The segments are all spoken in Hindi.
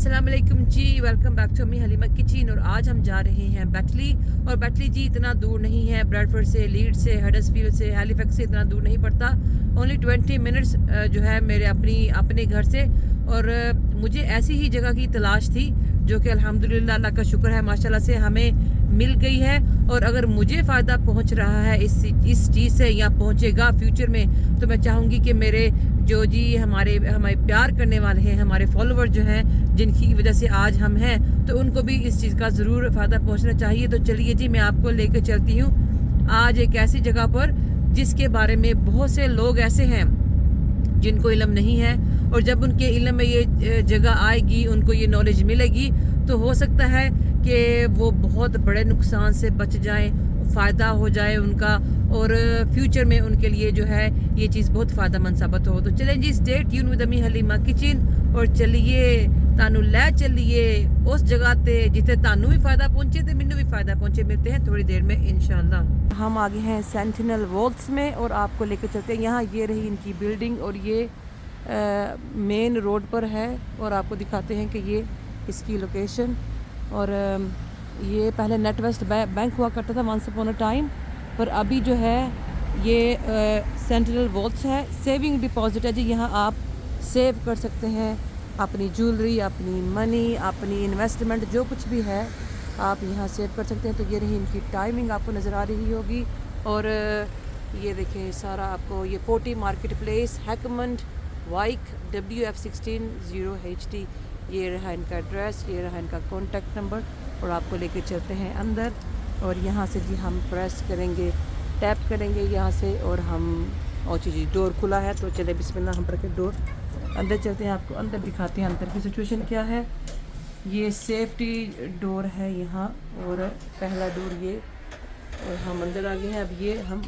अस्सलाम वालेकुम जी, welcome back to me Halima kitchen. और आज हम जा रहे हैं बैटली। और बैटली जी इतना दूर नहीं है, ब्रैडफोर्ड से, लीड्स से, हडर्सफील्ड से, हैलिफैक्स से इतना दूर नहीं पड़ता। ओनली 20 मिनट्स जो है मेरे अपने घर से। और मुझे ऐसी ही जगह की तलाश थी जो कि अल्हम्दुलिल्लाह अल्लाह का शुक्र है माशाल्लाह से हमें मिल गई है। और अगर मुझे फ़ायदा पहुंच रहा है इस चीज़ से या पहुंचेगा फ्यूचर में, तो मैं चाहूँगी कि मेरे जो जी हमारे प्यार करने वाले हैं, हमारे फॉलोवर जो हैं, जिनकी वजह से आज हम हैं, तो उनको भी इस चीज़ का ज़रूर फ़ायदा पहुंचना चाहिए। तो चलिए जी, मैं आपको लेकर चलती हूँ आज एक ऐसी जगह पर जिसके बारे में बहुत से लोग ऐसे हैं जिनको इल्म नहीं है। और जब उनके इल्म में ये जगह आएगी, उनको ये नॉलेज मिलेगी, तो हो सकता है कि वो बहुत बड़े नुकसान से बच जाएं, फ़ायदा हो जाए उनका, और फ्यूचर में उनके लिए जो है ये चीज़ बहुत फ़ायदेमंद साबित हो। तो चलें जी, stay tune with me Halima kitchen. और चलिए तानू लै चलिए उस जगह ते जिथे तानू भी फ़ायदा पहुँचे तो मैनू भी फ़ायदा पहुँचे। मिलते हैं थोड़ी देर में इंशाल्लाह। हम आगे हैं सेंटिनल वॉल्स में और आपको लेकर चलते हैं यहाँ। ये रही इनकी बिल्डिंग और ये मेन रोड पर है। और आपको दिखाते हैं कि ये इसकी लोकेशन। और ये पहले नेट वेस्ट बैंक हुआ करता था वंस अपॉन अ टाइम, पर अभी जो है ये सेंट्रल वॉल्स है। सेविंग डिपॉजिट है जी, यहाँ आप सेव कर सकते हैं अपनी ज्वेलरी, अपनी मनी, अपनी इन्वेस्टमेंट, जो कुछ भी है आप यहाँ सेव कर सकते हैं। तो ये रही इनकी टाइमिंग, आपको नज़र आ रही होगी। और ये देखें सारा आपको ये 40 मार्केट प्लेस, हैकमंड, वाइक, WF16 0HT। ये रहा इनका एड्रेस, ये रहा इनका कॉन्टैक्ट नंबर। और आपको लेके चलते हैं अंदर। और यहाँ से जी हम प्रेस करेंगे, टैप करेंगे यहाँ से, और हम जी डोर खुला है। तो चले बिस्मिल्लाह हम पढ़ के डोर अंदर चलते हैं, आपको अंदर दिखाते हैं अंदर की सिचुएशन क्या है। ये सेफ्टी डोर है यहाँ, और पहला डोर ये, और हम अंदर आ गए हैं। अब ये हम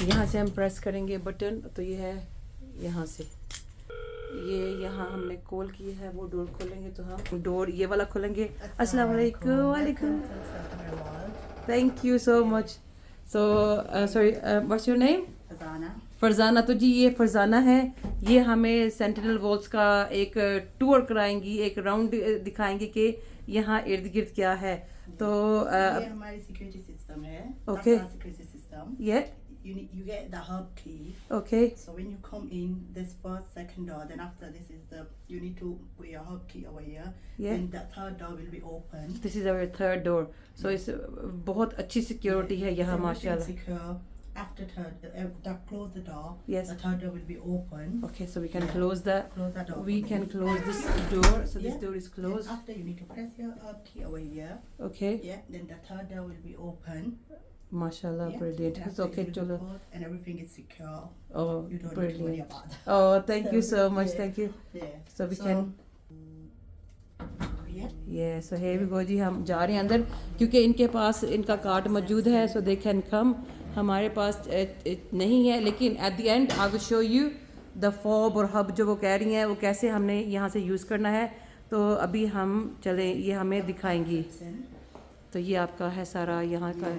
यहाँ से हम प्रेस करेंगे बटन, तो ये है यहाँ से, ये यहाँ हमने कॉल की है, वो डोर खोलेंगे तो हम डोर ये वाला खोलेंगे। अस्सलाम वालेकुम। वालेकुम, thank you so much. So sorry, what's your name? Farzana. तो जी ये फरजाना है, ये हमें सेंटिनल वॉल्स का एक टूर कराएंगी, एक राउंड दिखाएंगे कि यहाँ इर्द गिर्द क्या है। तो ये हमारी सिक्योरिटी सिस्टम है। Okay. Security system. ये You get the hub key. Okay, So when you come in this first, second door, then after this is the you need to put your hub key over here. Yeah. Then the third door will be open. This is our third door. So इस बहुत अच्छी सिक्योरिटी है यहाँ It's माशाल्लाह। secure. After third, close the door. Yes. The third door will be open. Okay, so we can Yeah. close that. Close that door. We can close this door. So this Yeah. door is Then closed. after you need to press your hub key over here. Okay. Yeah. Then the third door will be open. Mashallah, Yeah. brilliant. And It's after okay, you do the chalo. code and everything is secure. Oh, You don't need to worry brilliant. about that. Oh, thank you so much. Yeah. Thank you. Yeah. So we can. Yeah. Yeah. So here we go जी, हम जा रहे हैं अंदर क्योंकि इनके पास इनका कार्ड मौजूद है। So they can come. हमारे पास नहीं है, लेकिन at the end I will show you the fob और hub जो वो कह रही हैं वो कैसे हमने यहाँ से यूज़ करना है। तो अभी हम चले, ये हमें दिखाएंगी। तो ये आपका है सारा यहाँ का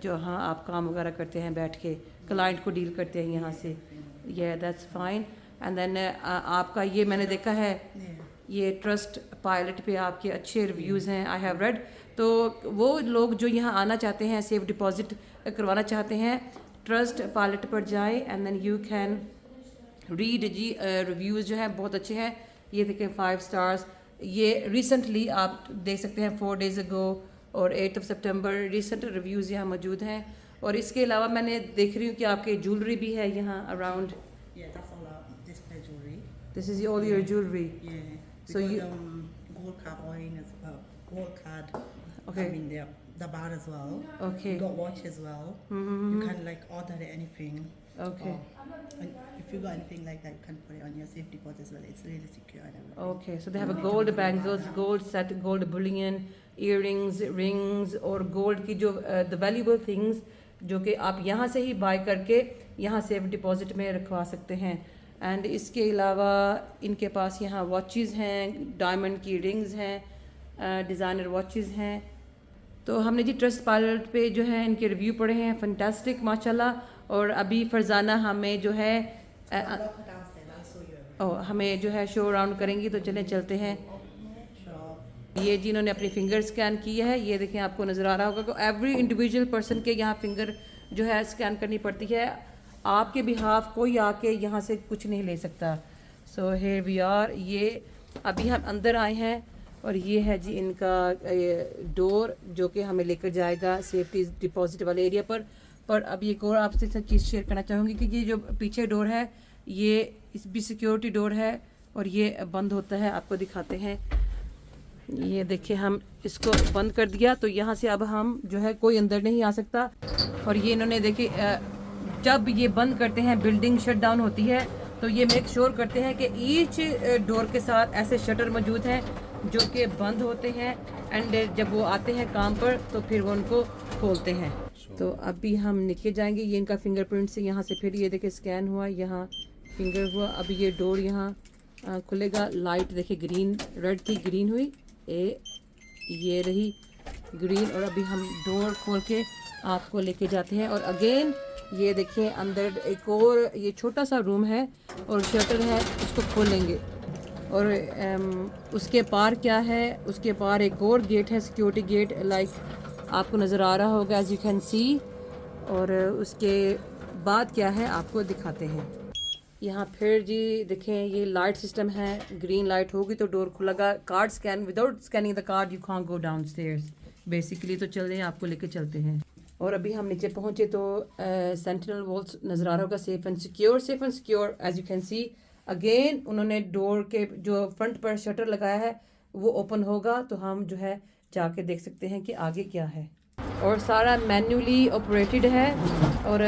जो हाँ आप काम वगैरह करते हैं, बैठ के क्लाइंट को डील करते हैं यहाँ से। ये दैट्स फाइन। एंड देन आपका ये मैंने देखा है, ये ट्रस्ट पायलट पे आपके अच्छे रिव्यूज़ हैं, आई हैव रेड। तो वो लोग जो यहाँ आना चाहते हैं, सेफ डिपॉजिट करवाना चाहते हैं, ट्रस्ट पायलट पर जाए and then you can read जी। रिव्यूज़ जो हैं बहुत अच्छे हैं। ये देखें 5 स्टार्स। ये रिसेंटली आप देख सकते हैं 4 days ago और 8 सितंबर रिसेंट रिव्यूज़ यहाँ मौजूद हैं। और इसके अलावा मैंने देख रही हूँ कि आपके ज्वेलरी भी है यहाँ around. Yeah, that's all our display jewelry. This is all your jewellery. Yeah. So We you- got, gold card coin as well. Gold card. Okay. I mean the bar as well. Okay. We got watch as well. Mm-hmm. You can like order anything. Okay. And if you got anything like that, you can put it on your safe deposit as well. It's really secure and everything. Okay, so they have a gold bangles, gold set, gold bullion, earrings, rings और gold की जो the valuable things जो कि आप यहाँ से ही बाय करके यहाँ सेफ डिपॉजिट में रखवा सकते हैं। एंड इसके अलावा इनके पास यहाँ वॉचेस हैं, डायमंड की रिंग्स हैं, डिज़ाइनर वॉचेस हैं। तो हमने जी ट्रस्ट पायलट पे जो है इनके रिव्यू पढ़े हैं, फंटास्टिक माशाल्लाह। और अभी फरजाना हमें जो है I'll lock it downstairs. I'll show you everything. और हमें जो है शो राउंड करेंगी, तो चलें चलते हैं। Sure. ये जी इन्होंने अपनी फिंगर स्कैन की है, ये देखें आपको नज़र आ रहा होगा कि एवरी इंडिविजुअल पर्सन के यहाँ फिंगर जो है स्कैन करनी पड़ती है। आपके बिहाफ कोई आके यहाँ से कुछ नहीं ले सकता। सो हियर वी आर, ये अभी हम अंदर आए हैं और ये है जी इनका डोर जो कि हमें लेकर जाएगा सेफ्टी डिपॉजिट वाले एरिया पर अभी एक और आपसे सब चीज़ शेयर करना चाहूँगी कि ये जो पीछे डोर है ये इस भी सिक्योरिटी डोर है और ये बंद होता है, आपको दिखाते हैं। ये देखिए हम इसको बंद कर दिया तो यहाँ से अब हम जो है कोई अंदर नहीं आ सकता। और ये इन्होंने देखिए जब ये बंद करते हैं, बिल्डिंग शट डाउन होती है तो ये मेक श्योर करते हैं कि ईच डोर के साथ ऐसे शटर मौजूद हैं जो कि बंद होते हैं एंड जब वो आते हैं काम पर तो फिर वो उनको खोलते हैं। तो अभी हम नीचे जाएंगे, ये इनका फिंगरप्रिंट से यहाँ से फिर ये देखिए स्कैन हुआ, यहाँ फिंगर हुआ। अभी ये डोर यहाँ खुलेगा। लाइट देखिए ग्रीन, रेड थी ग्रीन हुई, ये रही ग्रीन। और अभी हम डोर खोल के आपको लेके जाते हैं और अगेन ये देखिए अंदर एक और ये छोटा सा रूम है और शटर है, इसको खोलेंगे और उसके पार क्या है, उसके पार एक और गेट है, सिक्योरिटी गेट, लाइक आपको नज़र आ रहा होगा एज यू कैन सी। और उसके बाद क्या है आपको दिखाते हैं। यहाँ फिर जी देखें ये लाइट सिस्टम है, ग्रीन लाइट होगी तो डोर खुलेगा। Card scan, without scanning the card you can't go down stairs basically. तो चलें आपको लेके चलते हैं। और अभी हम नीचे पहुँचे तो सेंटिनल वॉल्स नज़र आ रहा होगा, safe and secure as you can see. Again उन्होंने डोर के जो फ्रंट पर शटर लगाया है वो ओपन होगा तो हम जो है जाके देख सकते हैं कि आगे क्या है। और सारा मैन्युअली ऑपरेटेड है और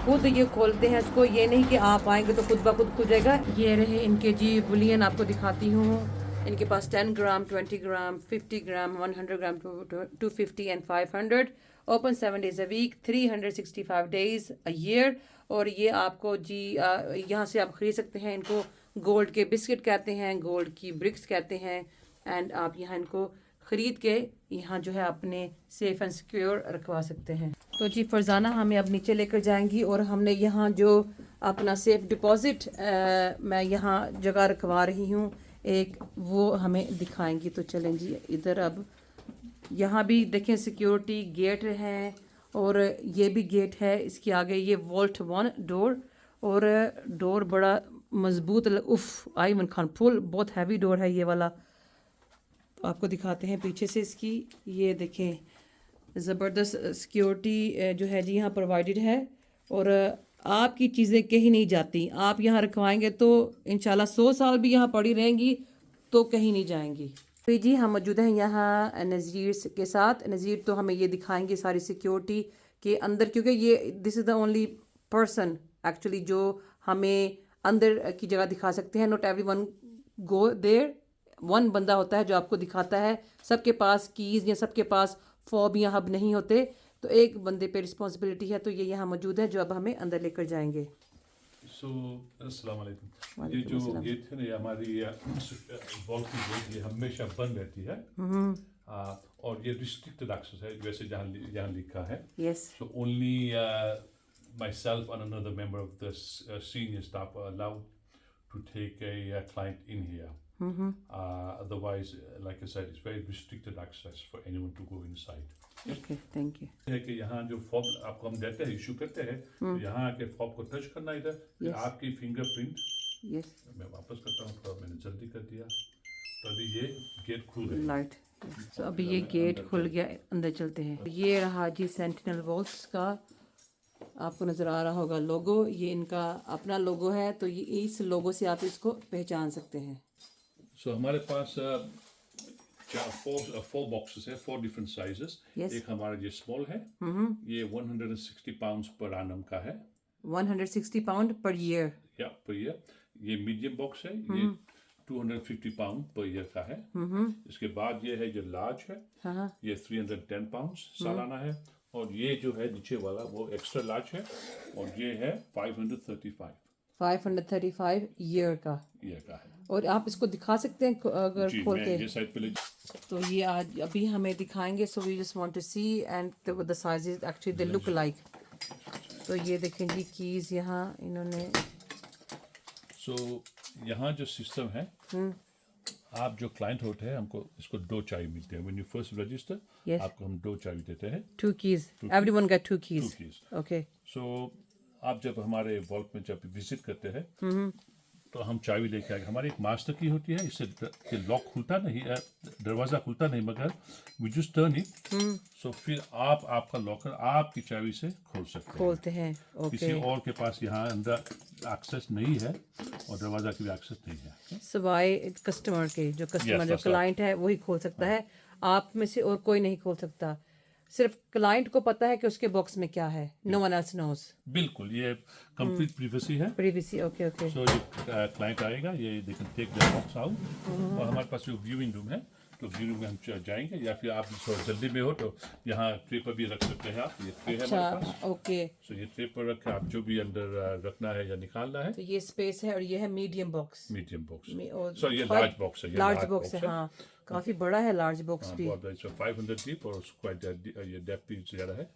खुद ये खोलते हैं इसको, ये नहीं कि आप आएंगे तो खुद ब खुद खुल जाएगा। ये रहे इनके जी बुलियन, आपको दिखाती हूँ। इनके पास 10 ग्राम, 20 ग्राम, 50 ग्राम, 100 ग्राम, 250 and 500। Open 7 days a week, 365 days a year। और ये आपको जी यहाँ से आप ख़रीद सकते हैं इनको। गोल्ड के बिस्किट कहते हैं, गोल्ड की ब्रिक्स कहते हैं एंड आप यहाँ इनको ख़रीद के यहाँ जो है अपने सेफ़ एंड सिक्योर रखवा सकते हैं। तो जी फरजाना हमें अब नीचे लेकर जाएंगी और हमने यहाँ जो अपना सेफ़ डिपॉज़िट मैं यहाँ जगह रखवा रही हूँ एक, वो हमें दिखाएंगी। तो चलें जी इधर। अब यहाँ भी देखें सिक्योरिटी गेट है और ये भी गेट है, इसके आगे ये वॉल्ट 1 डोर और डोर बड़ा मजबूत, उफ आई मन खान फुल, बहुत हैवी डोर है ये वाला। तो आपको दिखाते हैं पीछे से इसकी, ये देखें ज़बरदस्त सिक्योरिटी जो है जी यहाँ प्रोवाइडेड है और आपकी चीज़ें कहीं नहीं जाती। आप यहाँ रखवाएंगे तो इंशाल्लाह 100 साल भी यहाँ पड़ी रहेंगी तो कहीं नहीं जाएंगी। तो जी हम मौजूद हैं यहाँ नज़ीर के साथ। नज़ीर तो हमें ये दिखाएंगे सारी सिक्योरिटी के अंदर, क्योंकि ये this is the only person actually जो हमें अंदर की जगह दिखा सकते हैं। Not everyone go there, one बंदा होता है जो आपको दिखाता है। सबके पास कीज़ या सबके पास फॉब या हब नहीं होते, तो एक बंदे पे रिस्पॉन्सिबिलिटी है। तो ये यहाँ मौजूद है जो अब हमें अंदर लेकर जाएंगे। अस्सलाम वालेकुम। ये जो गेट है ना, ये हमारी वॉल्ट की गेट, ये हमेशा बंद रहती है और ये रिस्ट्रिक्टेड एक्सेस है जैसे जहाँ लिखा है। So only myself and another member of the senior staff are allowed to take a client in here. Otherwise, like I said, it's very restricted access for anyone to go inside. Okay, thank you. है कि यहाँ जो फॉर्म आपको हम देते हैं, इशू करते हैं, तो यहाँ आके फॉर्म को टच करना इधर, फिर आपकी फिंगरप्रिंट, मैं वापस करता हूँ, तो मैंने जल्दी कर दिया, तो अभी ये गेट खुल गया। लाइट, तो अभी ये गेट खुल गया, अंदर चलते हैं। ये रहा जी सेंटिनल वॉल्स का, आपको नज़र आ रहा होगा लोगो, ये इनका अपना लोगो है, तो ये इस लोगो से आप इसको पहचान सकते हैं। So हमारे पास 4 boxes है, 4 different sizes। एक हमारा ये स्मॉल है, ये 160 pounds per annum का है। 160 pound per year। या per year। ये मीडियम बॉक्स है, ये 250 pound per year का है। इसके बाद ये है जो लार्ज है, ये 310 pounds सालाना है। और ये जो है नीचे वाला वो एक्स्ट्रा लार्ज है और ये है 535 ईयर का है। और आप इसको दिखा सकते हैं अगर खोल के। ये साइड पे तो ये आज अभी हमें दिखाएंगे। So we just want to see and the sizes actually they look like. तो ये देखें जी कीज़ यहाँ इन्होंने। सो यहाँ जो सिस्टम है, आप जो क्लाइंट होते हैं हमको इसको 2 चाबी मिलते हैं। When you first resistor, Yes. आपको हम 2 चाबी देते हैं। 2 keys. Everyone got 2 keys. 2 keys. Okay. सो आप जब हमारे वॉल्ट में जब विजिट करते हैं, तो हम चाबी लेके आएंगे। हमारी एक मास्टर की होती है, इससे लॉक खुलता नहीं है, दरवाज़ा खुलता नहीं, मगर वी जस्ट टर्न इट, सो फिर आप आपका लॉकर आपकी चाबी से खोल सकते हैं। खोलते हैं। किसी Okay. और के पास यहाँ अंदर एक्सेस नहीं है और दरवाज़ा की भी एक्सेस नहीं है। सवाए कस्टमर के, जो कस्टमर जो that's right. क्लाइंट है वही खोल सकता है, आप में से और कोई नहीं खोल सकता। सिर्फ क्लाइंट को पता है कि उसके बॉक्स में क्या है। No one else knows. बिल्कुल, ये कंप्लीट प्रिवेसी है। Previously okay okay. सो ये क्लाइंट आएगा, ये they can take the box out, और हमारे पास जो व्यूइंग रूम है, तो व्यू रूम में हम जाएंगे, या फिर आप थोड़ा जल्दी में हो तो यहाँ ट्रे पर भी रख सकते हैं आप। ये ट्रे है हमारे अच्छा पास, ओके। सो ये ट्रे पर रख के आप जो भी अंदर रखना है या निकालना है। तो ये स्पेस है और ये है मीडियम बॉक्स। मीडियम बॉक्स, और सॉरी ये लार्ज बॉक्स है। ये लार्ज बॉक्स है, हाँ काफी बड़ा है लार्ज बॉक्स भी। बहुत बड़ा, 500 डीप और क्वाइट ये डेप्थ भी ज़्यादा है।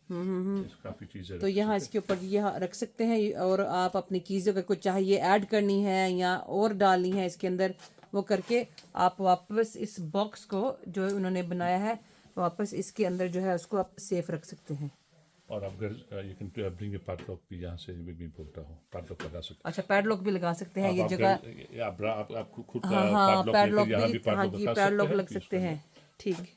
काफ़ी चीज़ें तो यहाँ इसके ऊपर यहाँ रख सकते हैं, और आप अपनी चीज़ों का कुछ चाहिए ऐड करनी है या और डालनी है इसके अंदर, वो करके आप वापस इस बॉक्स को जो उन्होंने बनाया है वापस इसके अंदर जो है उसको आप सेफ रख सकते हैं। और आप घर you can bring a padlock भी यहाँ से भी बोलता हूँ, पैडलॉक लगा सकते अच्छा पैडलॉक भी लगा सकते हैं, ये जगह हैं। आप खुद का हाँ पैडलॉक यहाँ भी, भी हाँ पैडलॉक जी लगा पैडलॉक सकते हैं। लग सकते हैं। ठीक।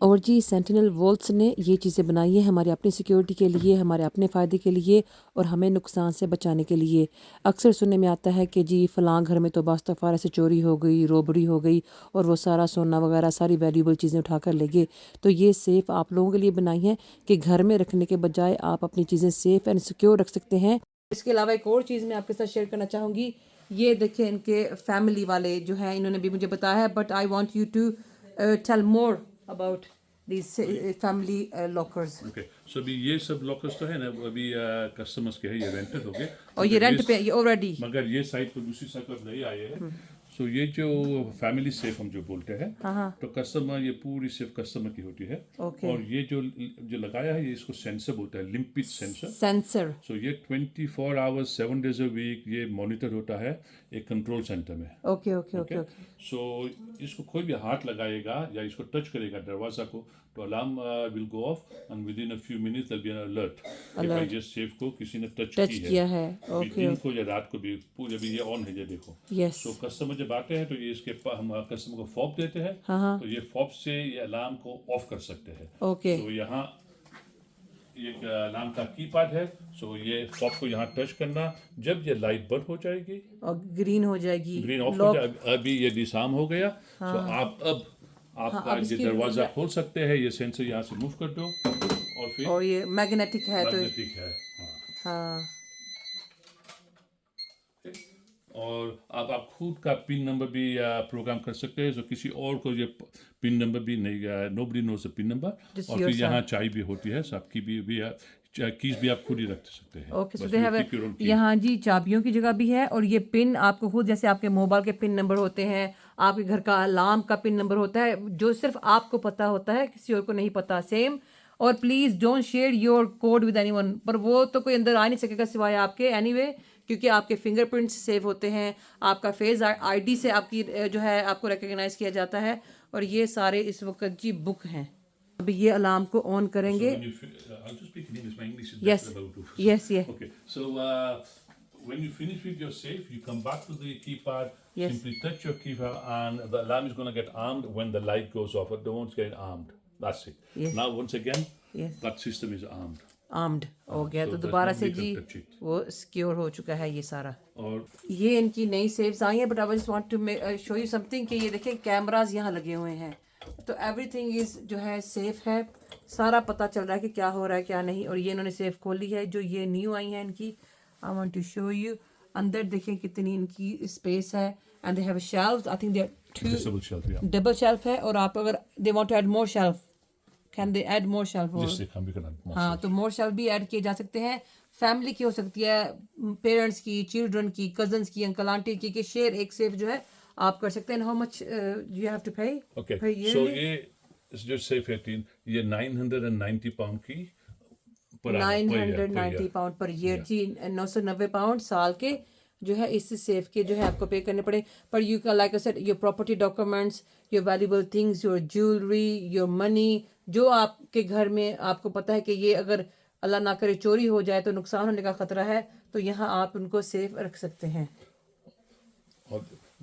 और जी सेंटिनल वॉल्स ने ये चीज़ें बनाई है हमारी अपनी सिक्योरिटी के लिए, हमारे अपने फ़ायदे के लिए और हमें नुकसान से बचाने के लिए। अक्सर सुनने में आता है कि जी फ़लाँ घर में तो बास्तफ़ार ऐसे चोरी हो गई, रोबरी हो गई और वो सारा सोना वगैरह सारी वैल्यूबल चीज़ें उठा कर ले गए। तो ये सेफ़ आप लोगों के लिए बनाई है कि घर में रखने के बजाय आप अपनी चीज़ें सेफ़ एंड सिक्योर रख सकते हैं। इसके अलावा एक और चीज़ मैं आपके साथ शेयर करना चाहूँगी। ये देखिए इनके फैमिली वाले जो हैं इन्होंने भी मुझे बताया है, but I want you to tell more about these family lockers. Okay, so अभी ये सब लॉकर्स तो है ना, वो अभी कस्टमर्स के हैं, ये रेंटेड हो गए और ये रेंट पे ये ऑलरेडी, मगर ये साइड पर दूसरी साइड पर नहीं आए हैं। सो ये जो फैमिली सेफ हम जो बोलते हैं, तो कस्टमर ये पूरी सिर्फ कस्टमर की होती है। Okay. और ये जो लगाया है ये इसको सेंसर बोलता है, लिम्पिड सेंसर। सेंसर। सो ये 24 आवर्स 7 डेज अ वीक ये मॉनिटर होता है एक कंट्रोल सेंटर में। Okay okay okay okay. So इसको कोई भी हाथ लगाएगा या इसको टच करेगा दरवाजा को, तो alarm will go off and within a few minutes there be an alert ये सेफ को किसी ने टच किया है। ओके। दिन को या रात को भी पूरे भी ये ऑन है, ये देखो। यस। सो कस्टमर जब आते हैं तो ये इसके हम कस्टमर को फॉब देते हैं, हाँ। तो ये फॉब से ये अलार्म को ऑफ कर सकते हैं। ओके। तो यहाँ एक अलार्म का कीपैड है, सो ये फॉब को यहाँ टच करना, जब ये लाइट बंद हो जाएगी और ग्रीन हो जाएगी, ग्रीन ऑफ हो जाए, अभी ये डिसआर्म हो गया। सो आप अब आपका ये इसकी दरवाजा खोल सकते हैं, ये सेंसर यहाँ से मूव कर दो और फिर और ये मैग्नेटिक है तो मैग्नेटिक है। हाँ। और अब आप खुद का पिन नंबर भी प्रोग्राम कर सकते हैं, तो किसी और को ये पिन नंबर भी नहीं, nobody knows the pin number. Just और फिर yourself. यहाँ चाय भी होती है, सबकी भी कीज भी आप खुद ही रख सकते हैं। ओके सो बस दे you have keep your own key. यहाँ जी चाबियों की जगह भी है, और ये पिन आपको खुद जैसे आपके मोबाइल के पिन नंबर होते हैं, आपके घर का अलार्म का पिन नंबर होता है जो सिर्फ आपको पता होता है, किसी और को नहीं पता। सेम। और please don't share your code with anyone, पर वो तो कोई अंदर आ नहीं सकेगा सिवाय आपके एनीवे, क्योंकि आपके फिंगरप्रिंट्स सेव होते हैं, आपका फेस आईडी से आपकी जो है आपको रिकग्नाइज किया जाता है। और ये सारे इस वक्त जी बुक हैं। अभी ये अलार्म को ऑन करेंगे। When you I'll just speak in English. My English is Yes. better about to. Yes, yeah. Okay. So when you finish with your safe, you come back to the keypad. Yes. Simply touch your keypad, and the alarm is going to get armed when the light goes off. It won't get armed. That's it. Yes. Now once again, Yes. that system is armed. Armed हो गया, so तो that दोबारा से nobody जी can touch it. वो सिक्योर हो चुका है ये सारा। और ये इनकी नई सेफ्स आई हैं, but I just want to show you something कि ये देखें कैमरास यहाँ लगे हुए हैं, तो एवरीथिंग इज जो है सेफ है, सारा पता चल रहा है कि क्या हो रहा है क्या नहीं। और ये इन्होंने सेफ खोली है जो ये न्यू आई है इनकी। I want to show you अंदर देखें कितनी इनकी स्पेस है, and they have shelves. I think they are double shelf, yeah. Double shelf है, और आप अगर they want to add more shelf, can they add more shelf? Yes, they can be connected. हाँ, तो मोर शेल्फ भी ऐड किए जा सकते हैं। फैमिली की हो सकती है, पेरेंट्स की, चिल्ड्रन की, कजन्स की, अंकल आंटी की, कि शेयर एक सेफ जो है आप कर सकते हैं। How much you have to pay? Okay. So ये just say 15. ये 990 पाउंड की per annum, per year, 990 pound per year जी, 990 पाउंड साल के जो है इस सेफ के जो है आपको पे करने पड़े। पर you can like I said your property documents, your valuable things, your jewellery, your money, जो आपके घर में आपको पता है कि ये अगर अल्लाह ना करे चोरी हो जाए तो नुकसान होने का खतरा है, तो यहाँ आप उनको सेफ रख सकते हैं। Or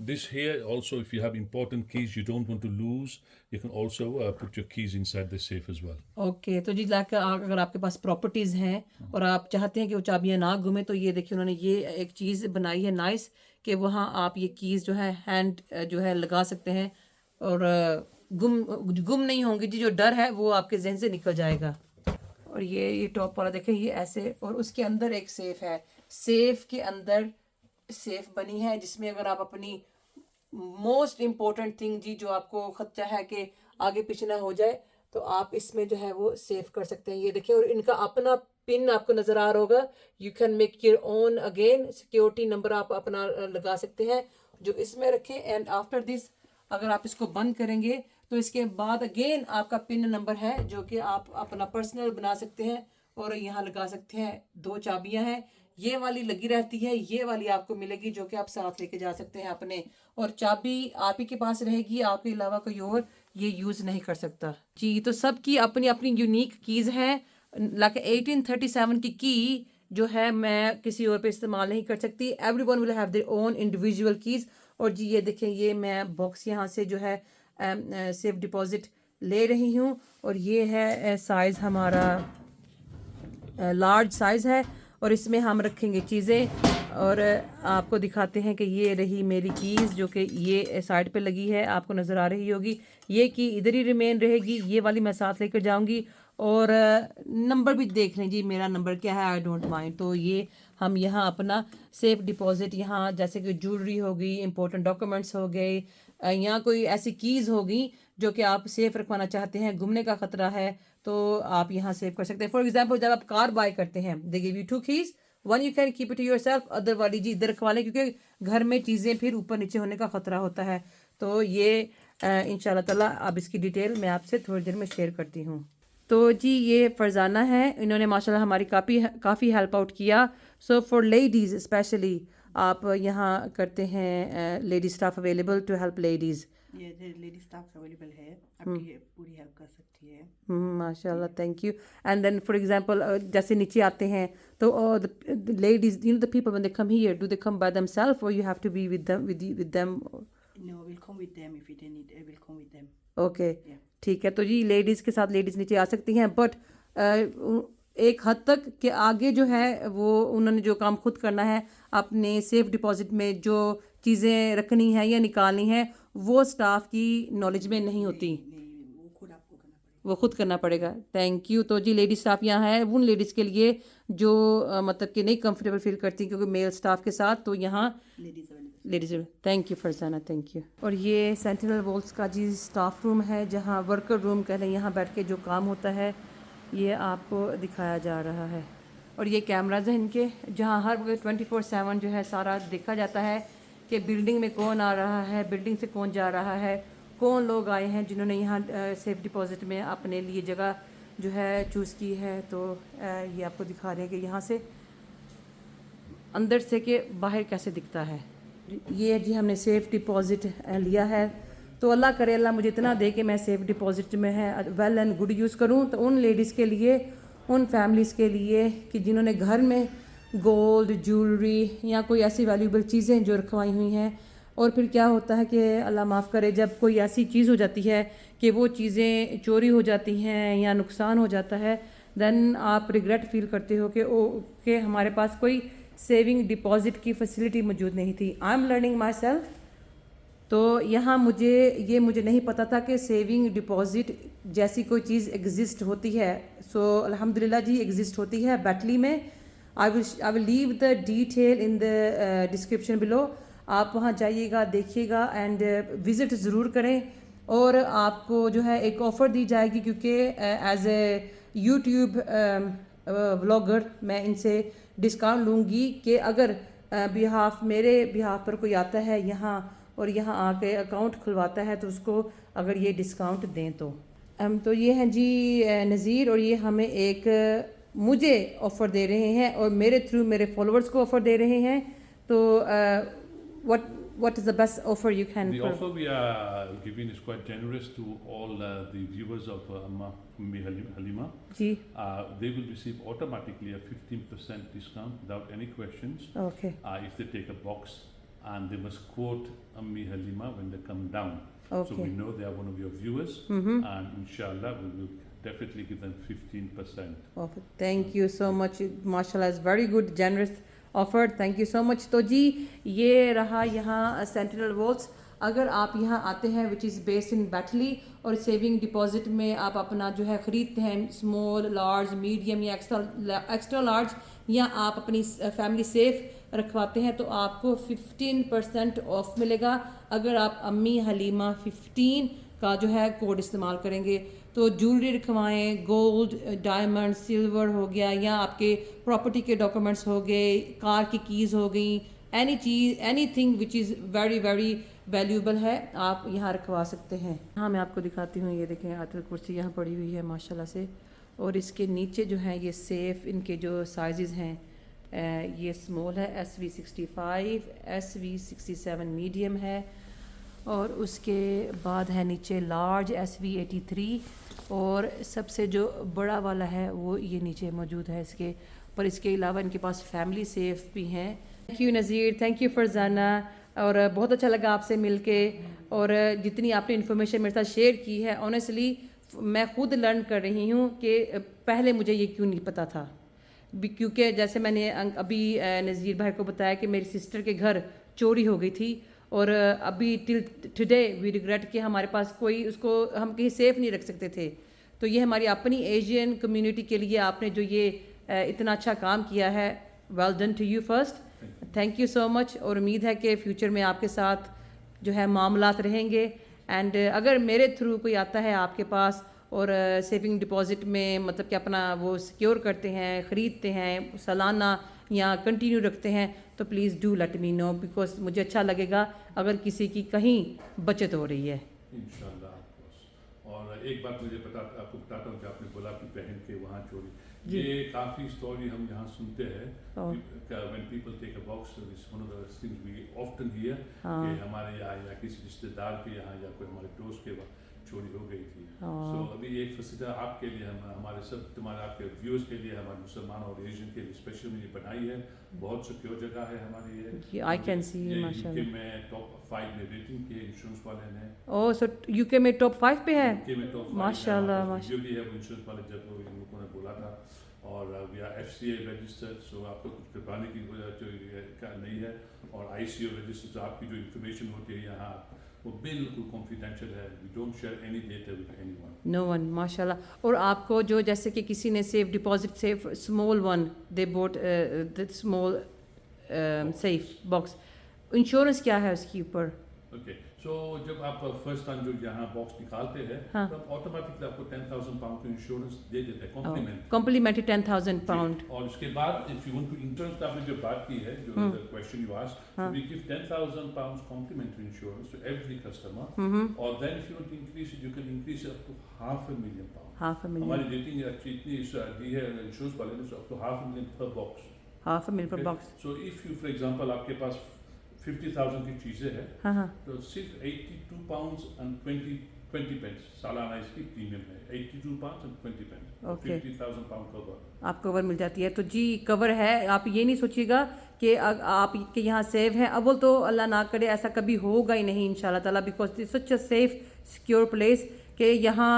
this here also, if you have important keys you don't want to lose, you can also put your keys inside the safe as well. Okay तो जी लाइक अगर आपके पास प्रॉपर्टीज़ हैं और आप चाहते हैं कि वो चाबियाँ ना गुमे, तो ये देखिए उन्होंने ये एक चीज़ बनाई है नाइस कि वहाँ आप ये कीज़ जो है हैंड जो है लगा सकते हैं और गुम नहीं होंगी जी। जो डर है वो आपके जहन से निकल जाएगा। और ये टॉप वाला देखें, ये ऐसे, और उसके अंदर एक सेफ है। सेफ के अंदर सेफ बनी है जिसमें अगर आप अपनी मोस्ट इम्पोर्टेंट थिंग जी जो आपको खतरा है कि आगे पीछे ना हो जाए, तो आप इसमें जो है वो सेव कर सकते हैं। ये देखिए, और इनका अपना पिन आपको नज़र आ रहा होगा। You can make your own again security number आप अपना लगा सकते हैं जो इसमें रखें। एंड आफ्टर दिस अगर आप इसको बंद करेंगे तो इसके बाद अगेन आपका पिन नंबर है जो कि आप अपना पर्सनल बना सकते हैं और यहाँ लगा सकते हैं। 2 चाबियाँ हैं, ये वाली लगी रहती है, ये वाली आपको मिलेगी जो कि आप साथ लेके जा सकते हैं अपने, और चाबी आप ही के पास रहेगी, आपके अलावा कोई और ये यूज़ नहीं कर सकता जी। तो सबकी अपनी अपनी यूनिक कीज़ हैं। लाइक 1837 की की जो है मैं किसी और पे इस्तेमाल नहीं कर सकती। Everyone will have their own individual keys. और जी ये देखें, ये मैं बॉक्स यहाँ से जो है सेफ डिपॉजिट ले रही हूँ, और ये है साइज़ हमारा लार्ज साइज़ है, और इसमें हम रखेंगे चीज़ें। और आपको दिखाते हैं कि ये रही मेरी कीज़ जो कि ये साइड पे लगी है, आपको नज़र आ रही होगी। ये की इधर ही रिमेन रहेगी, ये वाली मैं साथ लेकर जाऊंगी। और नंबर भी देख लें जी, मेरा नंबर क्या है, आई डोंट माइंड। तो ये हम यहाँ अपना सेफ डिपॉजिट, यहाँ जैसे कि ज्वेलरी हो गई, इंपॉर्टेंट डॉक्यूमेंट्स हो गए, यहाँ कोई ऐसी कीज़ होगी जो कि आप सेफ रखवाना चाहते हैं, गुमने का ख़तरा है, तो आप यहाँ सेव कर सकते हैं। फॉर एग्जाम्पल जब आप कार बाय करते हैं, they give you 2 keys, 1 you can keep it yourself, other वाली जी इधर रखवा लें, क्योंकि घर में चीज़ें फिर ऊपर नीचे होने का ख़तरा होता है। तो ये इंशाल्लाह ताला अब इसकी डिटेल मैं आपसे थोड़ी देर में शेयर करती हूँ। तो जी ये फरजाना है, इन्होंने माशाल्लाह हमारी काफ़ी हेल्प आउट किया। सो फॉर लेडीज़ स्पेशली आप यहाँ करते हैं lady staff available to help ladies. ये लेडी स्टाफ अवेलेबल है, आपकी पूरी हेल्प कर सकती है। माशाल्लाह, thank you. And then for example जैसे नीचे आते हैं तो ladies, you know the people when they come here, do they come by themselves और you have to be with them? No, we'll come with them if they need. We'll come with them. Okay, ठीक है। तो जी लेडीज़ के साथ लेडीज़ नीचे आ सकती हैं, बट एक हद तक के आगे जो है वो उन्होंने जो काम खुद करना है, अपने सेफ डिपॉजिट में जो चीज़ें रखनी है या निकालनी है, वो स्टाफ की नॉलेज में नहीं होती, वो खुद आपको करना पड़ेगा। वो खुद करना पड़ेगा। Thank you. तो जी लेडी स्टाफ यहाँ है उन लेडीज़ के लिए जो मतलब कि नहीं कंफर्टेबल फील करती क्योंकि मेल स्टाफ के साथ, तो यहाँ ladies. Thank you Farzana, thank you. और ये सेंटिनल वॉल्स का जी स्टाफ रूम है, जहाँ वर्कर रूम कह लें, यहाँ बैठ के जो काम होता है ये आपको दिखाया जा रहा है। और ये कैमराज हैं इनके, जहाँ हर वक्त 24/7 जो है सारा देखा जाता है कि बिल्डिंग में कौन आ रहा है, बिल्डिंग से कौन जा रहा है, कौन लोग आए हैं जिन्होंने यहाँ सेफ डिपॉजिट में अपने लिए जगह जो है चूज़ की है। तो ये आपको दिखा रहे हैं कि यहाँ से अंदर से कि बाहर कैसे दिखता है। ये जी हमने सेफ डिपॉजिट लिया है, तो अल्लाह करे अल्लाह मुझे इतना दे कि मैं सेफ डिपॉजिट में है वेल एंड गुड यूज़ करूँ। तो उन लेडीज़ के लिए, उन फैमिलीज़ के लिए कि जिन्होंने घर में गोल्ड, ज्वेलरी या कोई ऐसी वैल्यूबल चीज़ें जो रखवाई हुई हैं, और फिर क्या होता है कि अल्लाह माफ़ करे जब कोई ऐसी चीज़ हो जाती है कि वो चीज़ें चोरी हो जाती हैं या नुकसान हो जाता है, देन आप रिग्रेट फील करते हो कि हमारे पास कोई सेविंग डिपॉजिट की फैसिलिटी मौजूद नहीं थी। I am learning my self. तो यहाँ मुझे नहीं पता था कि सेविंग डिपॉजिट जैसी कोई चीज़ एग्जिस्ट होती है। सो अल्हम्दुलिल्लाह जी एग्जिस्ट होती है बैटली में। I will leave the detail in the description below. आप वहाँ जाइएगा, देखिएगा एंड विज़िट ज़रूर करें। और आपको जो है एक ऑफ़र दी जाएगी, क्योंकि एज ए यूट्यूब व्लॉगर मैं इनसे डिस्काउंट लूँगी कि अगर मेरे बिहाफ पर कोई आता है यहाँ और यहाँ आके अकाउंट खुलवाता है तो उसको अगर ये डिस्काउंट दें तो ये हैं जी नज़ीर, और ये हमें मुझे ऑफ़र दे रहे हैं और मेरे थ्रू मेरे फॉलोअर्स को ऑफ़र दे रहे हैं। तो what is the best offer you can The offer we are giving is quite generous to all the viewers of Ummi Halima. जी They will receive automatically a 15% discount without any questions okay if they take a box, and they must quote Ummi Halima when they come down. So Okay. we know they are one of your viewers, and inshallah we will definitely give them 15%. offer thank you so much माशाल्लाह is very good generous offer thank you so much तो जी ये रहा यहाँ सेंटिनल वॉल्स अगर आप यहाँ आते हैं विच इज़ बेस्ड इन बैटली और सेविंग डिपॉजिट में आप अपना जो है ख़रीदते हैं स्मॉल लार्ज मीडियम या एक्स्ट्रा लार्ज या आप अपनी फैमिली सेफ रखवाते हैं तो आपको 15% ऑफ मिलेगा अगर आप अम्मी हलीमा 15 का जो है कोड इस्तेमाल करेंगे तो ज्वेलरी रखवाएं गोल्ड डायमंड सिल्वर हो गया या आपके प्रॉपर्टी के डॉक्यूमेंट्स हो गए कार की कीज़ हो गई any cheese any thing which is very very valuable है आप यहाँ रखवा सकते हैं हाँ मैं आपको दिखाती हूँ ये देखें आयतुल कुर्सी यहाँ पड़ी हुई है माशाल्लाह से और इसके नीचे जो हैं ये सेफ़ इनके जो साइज़ हैं ये स्मॉल है SV65 SV67 मीडियम है और उसके बाद है नीचे लार्ज SV83 और सबसे जो बड़ा वाला है वो ये नीचे मौजूद है इसके पर इसके अलावा इनके पास फैमिली सेफ भी हैं thank you Nazir thank you Farzana और बहुत अच्छा लगा आपसे मिलके और जितनी आपने इन्फॉर्मेशन मेरे साथ शेयर की है ऑनेस्टली मैं खुद लर्न कर रही हूँ कि पहले मुझे ये क्यों नहीं पता था क्योंकि जैसे मैंने अभी नज़ीर भाई को बताया कि मेरी सिस्टर के घर चोरी हो गई थी और अभी टिल टुडे वी रिग्रेट कि हमारे पास कोई उसको हम कहीं सेफ नहीं रख सकते थे तो ये हमारी अपनी एशियन कम्युनिटी के लिए आपने जो ये इतना अच्छा काम किया है well done to you first thank you so much और उम्मीद है कि फ्यूचर में आपके साथ जो है मामलात रहेंगे एंड अगर मेरे थ्रू कोई आता है आपके पास और सेविंग डिपॉजिट में मतलब कि अपना वो सिक्योर करते हैं ख़रीदते हैं सालाना या कंटिन्यू रखते हैं तो please do let me know because मुझे अच्छा लगेगा अगर किसी की कहीं बचत हो रही है इंशाल्लाह of course. और एक बात मुझे आपको बताता हूँ कि आपने बोला कि बहन के वहाँ चोरी ये काफ़ी स्टोरी हम यहाँ सुनते हैं when people take a box it's one of the things we often hear कि हमारे यहाँ या किसी रिश्तेदार के यहाँ या कोई हमारे दोस्त के चोरी हो गई थी सो अभी एक फैसिलिटी आपके लिए हम हमारे सब तुम्हारे आपके व्यूअर्स के लिए हमारे मुसलमान और एशियन के लिए स्पेशल में ये बनाई है बहुत सिक्योर जगह है हमारी ये आई कैन सी माशाल्लाह में टॉप 5 में रेटिंग की इंश्योरेंस वाले ने ओह सो यूके में टॉप 5 पे है यूके में टॉप माशाल्लाह जो भी है वो इंश्योरेंस वाले जब इन लोगों ने बोला था और वी आर FCA रजिस्टर्ड सो आपको कुछ करवाने की जो नहीं है और ICO रजिस्टर्ड तो आपकी जो इन्फॉर्मेशन होती है यहाँ वो बिल्कुल कॉन्फिडेंशियल है we don't share any data with anyone no one माशाल्लाह और आपको जो जैसे कि किसी ने safe deposit safe small one they bought the small safe box insurance क्या है उसके ऊपर ओके सो जब आप फर्स्ट टाइम जो यहाँ बॉक्स निकालते हैं तो आप ऑटोमेटिकली आपको 10,000 पाउंड का इंश्योरेंस दे देते हैं कॉम्प्लीमेंट्री 10,000 पाउंड और उसके बाद if you want to insurance आपने जो बात की है जो question you asked we give 10,000 pounds complimentary insurance to every customer और then if you want to increase it you can increase up to $500,000 pound हमारी रेटिंग अच्छी इतनी दी है इंश्योरेंस वाले ने अप टू $500,000 पर बॉक्स $500,000 पर box so if you for example आपके पास 50,000 की चीज़ें हैं तो सिर्फ 82 पाउंड्स एंड 20 पेंस सालाना इसकी प्रीमियम है 82 pounds and 20 pence Okay. 50,000 pound cover आप कवर मिल जाती है तो जी कवर है आप ये नहीं सोचिएगा कि आप के यहाँ सेव है अव्वल तो अल्लाह ना करे ऐसा कभी होगा ही नहीं इंशाल्लाह ताला because it's such a safe secure place कि यहाँ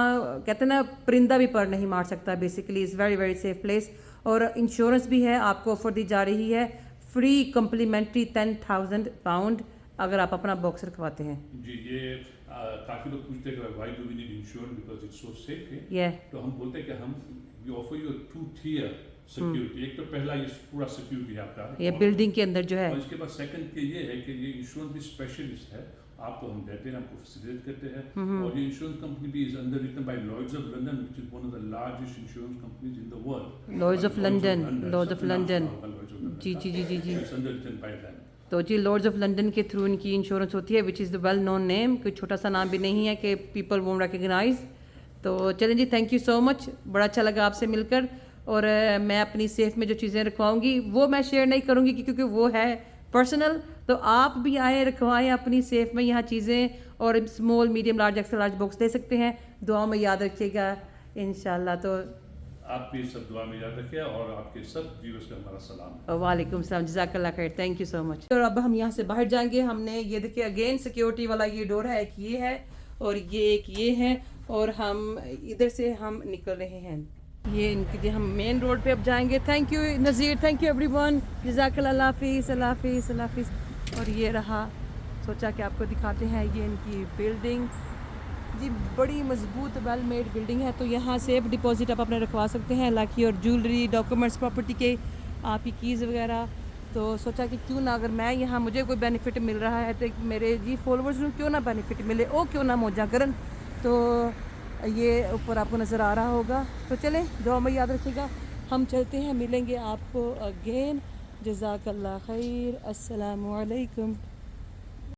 कहते हैं ना परिंदा भी पर नहीं मार सकता basically is very very safe place और इंश्योरेंस भी है आपको ऑफर दी जा रही है फ्री कम्प्लीमेंट्री 10,000 पाउंड अगर आप अपना बॉक्स रखवाते हैं जी ये काफ़ी लोग पूछते हैं why do we need insurance because it's so safe है तो हम बोलते हैं कि हम we offer you 2 tier security एक तो पहला ये पूरा सिक्योरिटी है आपका ये बिल्डिंग के अंदर जो है और इसके बाद सेकंड के ये है कि ये इंश्योरेंस भी स्पेशलिस्ट है आपको हम देते हैं आपको फैसिलिटेट करते हैं और ये इंश्योरेंस कंपनी भी is underwritten by Lloyd's of London which is one of the largest insurance companies in the world Lloyd's of London जी जी जी जी जी it's underwritten by them तो जी लॉर्ड्स ऑफ लंदन के थ्रू इनकी इंश्योरेंस होती है which is the well known name कोई छोटा सा नाम भी नहीं है कि पीपल वोंट रिकग्नाइज तो चलें जी थैंक यू सो मच बड़ा अच्छा लगा आपसे मिलकर और मैं अपनी सेफ में जो चीज़ें रखवाऊंगी वो मैं शेयर नहीं करूंगी क्योंकि वो है पर्सनल। तो आप भी आए, रखवाएं अपनी सेफ में यहाँ चीज़ें, और small medium large extra large box ले सकते हैं। दुआ में याद रखिएगा इंशाल्लाह। तो आप भी सब दुआ में याद रखिए और आपके सब व्यूअर्स को हमारा सलाम। वालेकुम सलाम, जज़ाकल्लाह खैर, थैंक यू सो मच। और अब हम यहाँ से बाहर जाएंगे। हमने ये देखिए अगेन सिक्योरिटी वाला ये डोर है, एक ये है और ये एक ये है, और हम इधर से हम निकल रहे हैं। ये इनके हम मेन रोड पे अब जाएंगे। Thank you Nazir, thank you everyone, जज़ाकल्लाह, हाफिज़, अल्लाह हाफिज़, अल्लाह हाफिज़। और ये रहा, सोचा कि आपको दिखाते हैं ये इनकी बिल्डिंग जी, बड़ी मजबूत वेल मेड बिल्डिंग है। तो यहाँ सेफ डिपॉजिट आप अपने रखवा सकते हैं, लाखी और ज्वेलरी, डॉक्यूमेंट्स, प्रॉपर्टी के, आपकी कीज़ वगैरह। तो सोचा कि क्यों ना, अगर मैं यहाँ मुझे कोई बेनिफिट मिल रहा है तो मेरे जी फॉलोअर्स को क्यों ना बेनिफिट मिले, ओ क्यों ना मौजा करन। तो ये ऊपर आपको नज़र आ रहा होगा। तो चलें, दुआ में याद रखिएगा। हम चलते हैं, मिलेंगे आपको अगेन। जज़ाकल्लाह खैर, अस्सलामु अलैकुम।